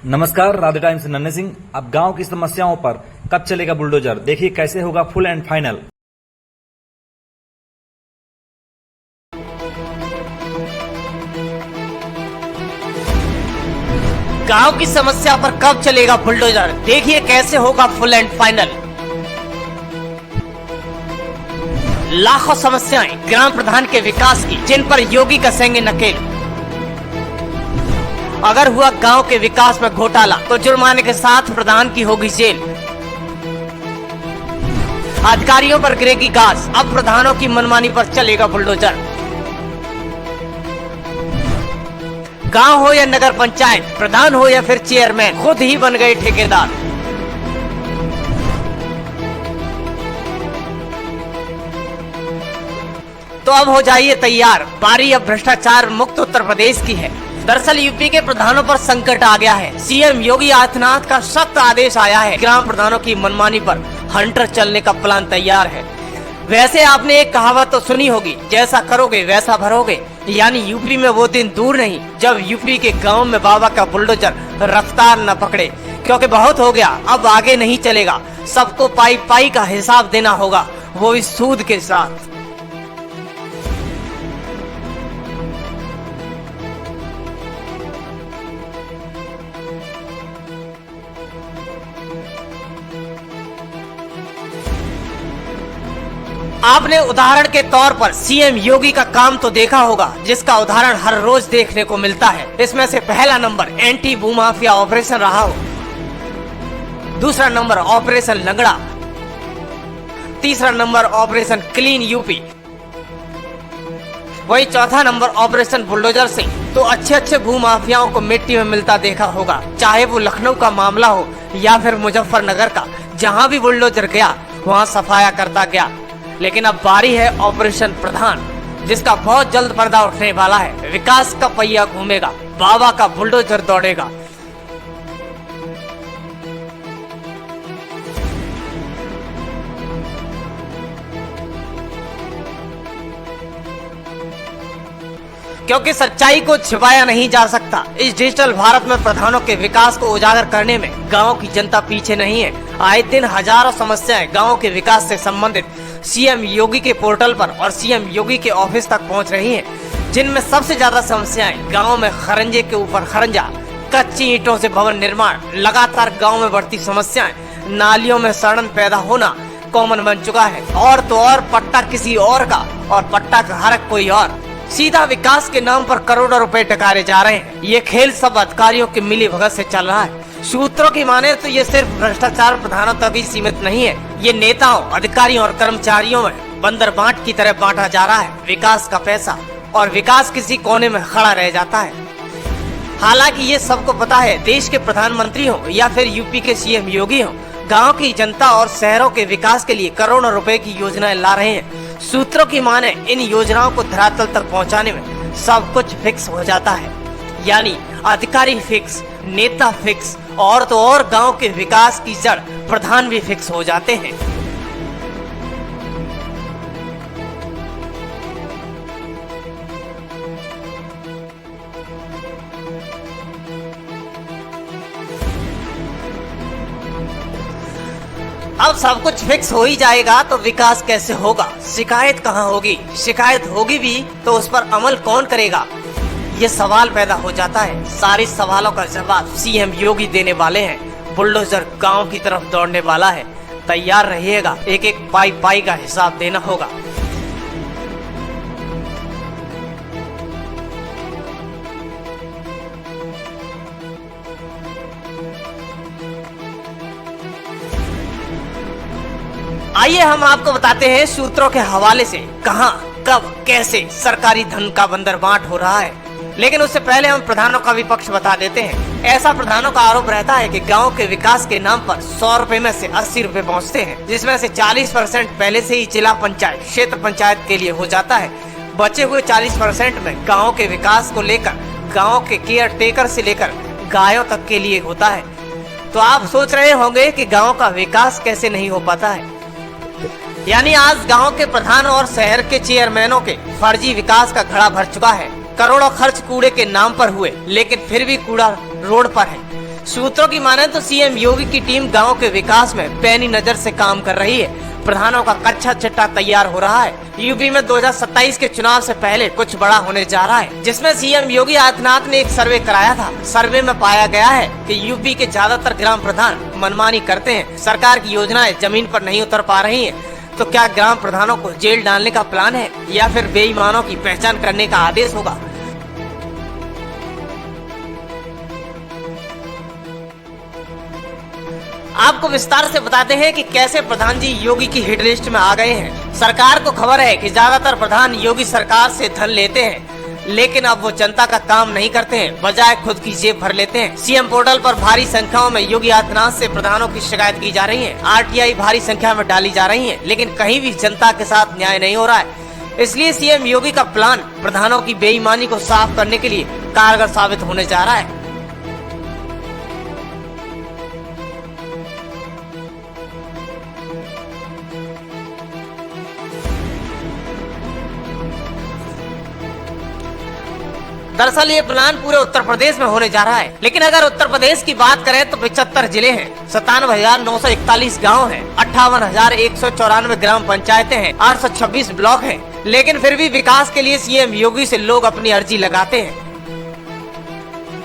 नमस्कार, राधे टाइम से नन्हे सिंह। अब गांव की समस्याओं पर कब चलेगा बुलडोजर, देखिए कैसे होगा फुल एंड फाइनल। गांव की समस्या पर कब चलेगा बुलडोजर, देखिए कैसे होगा फुल एंड फाइनल। लाखों समस्याएं ग्राम प्रधान के विकास की, जिन पर योगी कसेंगे नकेल। अगर हुआ गांव के विकास में घोटाला तो जुर्माने के साथ प्रधान की होगी जेल। अधिकारियों पर गिरेगी गाज, अब प्रधानों की मनमानी पर चलेगा बुलडोजर। गांव हो या नगर पंचायत, प्रधान हो या फिर चेयरमैन, खुद ही बन गए ठेकेदार। तो अब हो जाइए तैयार, बारी अब भ्रष्टाचार मुक्त उत्तर प्रदेश की है। दरअसल यूपी के प्रधानों पर संकट आ गया है। सीएम योगी आदित्यनाथ का सख्त आदेश आया है। ग्राम प्रधानों की मनमानी पर हंटर चलने का प्लान तैयार है। वैसे आपने एक कहावत तो सुनी होगी, जैसा करोगे वैसा भरोगे। यानी यूपी में वो दिन दूर नहीं जब यूपी के गांव में बाबा का बुलडोजर रफ्तार न पकड़े, क्योंकि बहुत हो गया, अब आगे नहीं चलेगा। सबको पाई पाई का हिसाब देना होगा, वो भी सूद के साथ। आपने उदाहरण के तौर पर सीएम योगी का काम तो देखा होगा, जिसका उदाहरण हर रोज देखने को मिलता है। इसमें से पहला नंबर एंटी भूमाफिया ऑपरेशन रहा हो, दूसरा नंबर ऑपरेशन लंगड़ा, तीसरा नंबर ऑपरेशन क्लीन यूपी, वही चौथा नंबर ऑपरेशन बुलडोजर से। तो अच्छे भूमाफियाओं को मिट्टी में मिलता देखा होगा, चाहे वो लखनऊ का मामला हो या फिर मुजफ्फरनगर का। जहां भी बुलडोजर गया वहां सफाया करता गया। लेकिन अब बारी है ऑपरेशन प्रधान, जिसका बहुत जल्द पर्दा उठने वाला है। विकास का पहिया घूमेगा, बाबा का बुलडोजर दौड़ेगा। क्योंकि सच्चाई को छिपाया नहीं जा सकता। इस डिजिटल भारत में प्रधानों के विकास को उजागर करने में गांव की जनता पीछे नहीं है। आए दिन हजारों समस्याएं गांव के विकास से संबंधित सीएम योगी के पोर्टल पर और सीएम योगी के ऑफिस तक पहुंच रही हैं, जिनमें सबसे ज्यादा समस्याएं गांव में खरंजे के ऊपर खरंजा, कच्ची ईंटों से भवन निर्माण, लगातार गांव में बढ़ती समस्याएं, नालियों में सड़न पैदा होना कॉमन बन चुका है। और तो और पट्टा किसी और का और पट्टा का हरक कोई और। सीधा विकास के नाम पर करोड़ों रुपए टकारे जा रहे हैं। ये खेल सब अधिकारियों की मिली भगत से चल रहा है। सूत्रों की माने तो ये सिर्फ भ्रष्टाचार प्रधानों तक ही सीमित नहीं है। ये नेताओं, अधिकारियों और कर्मचारियों में बंदर बांट की तरह बांटा जा रहा है विकास का पैसा, और विकास किसी कोने में खड़ा रह जाता है। हालांकि ये सबको पता है, देश के प्रधानमंत्री हो या फिर यूपी के सीएम योगी हो, गाँव की जनता और शहरों के विकास के लिए करोड़ों रुपए की योजनाएं ला रहे हैं। सूत्रों की माने इन योजनाओं को धरातल तक पहुंचाने में सब कुछ फिक्स हो जाता है। यानी अधिकारी फिक्स, नेता फिक्स, और तो और गांव के विकास की जड़ प्रधान भी फिक्स हो जाते हैं। अब सब कुछ फिक्स हो ही जाएगा तो विकास कैसे होगा? शिकायत कहाँ होगी? शिकायत होगी भी तो उस पर अमल कौन करेगा? ये सवाल पैदा हो जाता है। सारे सवालों का जवाब सीएम योगी देने वाले हैं। बुलडोजर गांव की तरफ दौड़ने वाला है। तैयार रहिएगा, एक एक पाई पाई का हिसाब देना होगा। आइए हम आपको बताते हैं सूत्रों के हवाले से कहां, कब, कैसे सरकारी धन का बंदरबांट हो रहा है। लेकिन उससे पहले हम प्रधानों का विपक्ष बता देते हैं। ऐसा प्रधानों का आरोप रहता है कि गांव के विकास के नाम पर 100 रुपए में से 80 रुपए पहुंचते हैं, जिसमें से 40% पहले से ही जिला पंचायत, क्षेत्र पंचायत के लिए हो जाता है। बचे हुए 40% में गाँव के विकास को लेकर, गाँव के केयर टेकर से लेकर गायों तक के लिए होता है। तो आप सोच रहे होंगे कि गाँव का विकास कैसे नहीं हो पाता है। यानी आज गांव के प्रधान और शहर के चेयरमैनों के फर्जी विकास का घड़ा भर चुका है। करोड़ों खर्च कूड़े के नाम पर हुए, लेकिन फिर भी कूड़ा रोड पर है। सूत्रों की माने तो सीएम योगी की टीम गाँव के विकास में पैनी नजर से काम कर रही है। प्रधानों का कच्चा चिट्ठा तैयार हो रहा है। यूपी में 2027 के चुनाव से पहले कुछ बड़ा होने जा रहा है, जिसमें सीएम योगी आदित्यनाथ ने एक सर्वे कराया था। सर्वे में पाया गया है कि यूपी के ज्यादातर ग्राम प्रधान मनमानी करते हैं, सरकार की योजनाएं जमीन पर नहीं उतर पा रही हैं। तो क्या ग्राम प्रधानों को जेल डालने का प्लान है या फिर बेईमानों की पहचान करने का आदेश होगा? आपको विस्तार से बताते हैं कि कैसे प्रधान जी योगी की हिट लिस्ट में आ गए हैं। सरकार को खबर है कि ज्यादातर प्रधान योगी सरकार से धन लेते हैं, लेकिन अब वो जनता का काम नहीं करते हैं, बजाय खुद की जेब भर लेते हैं। सीएम पोर्टल पर भारी संख्याओं में योगी आदित्यनाथ से प्रधानों की शिकायत की जा रही है। आरटीआई भारी संख्या में डाली जा रही है, लेकिन कहीं भी जनता के साथ न्याय नहीं हो रहा है। इसलिए सीएम योगी का प्लान प्रधानों की बेईमानी को साफ करने के लिए कारगर साबित होने जा रहा है। दरअसल ये प्लान पूरे उत्तर प्रदेश में होने जा रहा है, लेकिन अगर उत्तर प्रदेश की बात करें तो 75 जिले हैं, 97,941 गांव हैं, 58,194 ग्राम पंचायतें हैं, 826 ब्लॉक हैं। लेकिन फिर भी विकास के लिए सीएम योगी से लोग अपनी अर्जी लगाते हैं।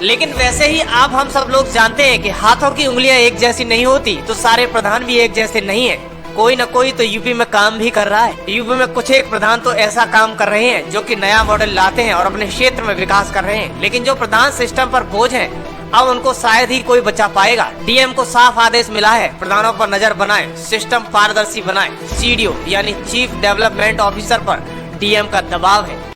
लेकिन वैसे ही आप हम सब लोग जानते हैं कि हाथों की उंगलियां एक जैसी नहीं होती, तो सारे प्रधान भी एक जैसे नहीं है। कोई न कोई तो यूपी में काम भी कर रहा है। यूपी में कुछ एक प्रधान तो ऐसा काम कर रहे हैं जो कि नया मॉडल लाते हैं और अपने क्षेत्र में विकास कर रहे हैं। लेकिन जो प्रधान सिस्टम पर बोझ हैं, अब उनको शायद ही कोई बचा पाएगा। डीएम को साफ आदेश मिला है, प्रधानों पर नजर बनाएं, सिस्टम पारदर्शी बनाएं। सीडीओ यानी चीफ डेवलपमेंट ऑफिसर पर डीएम का दबाव है।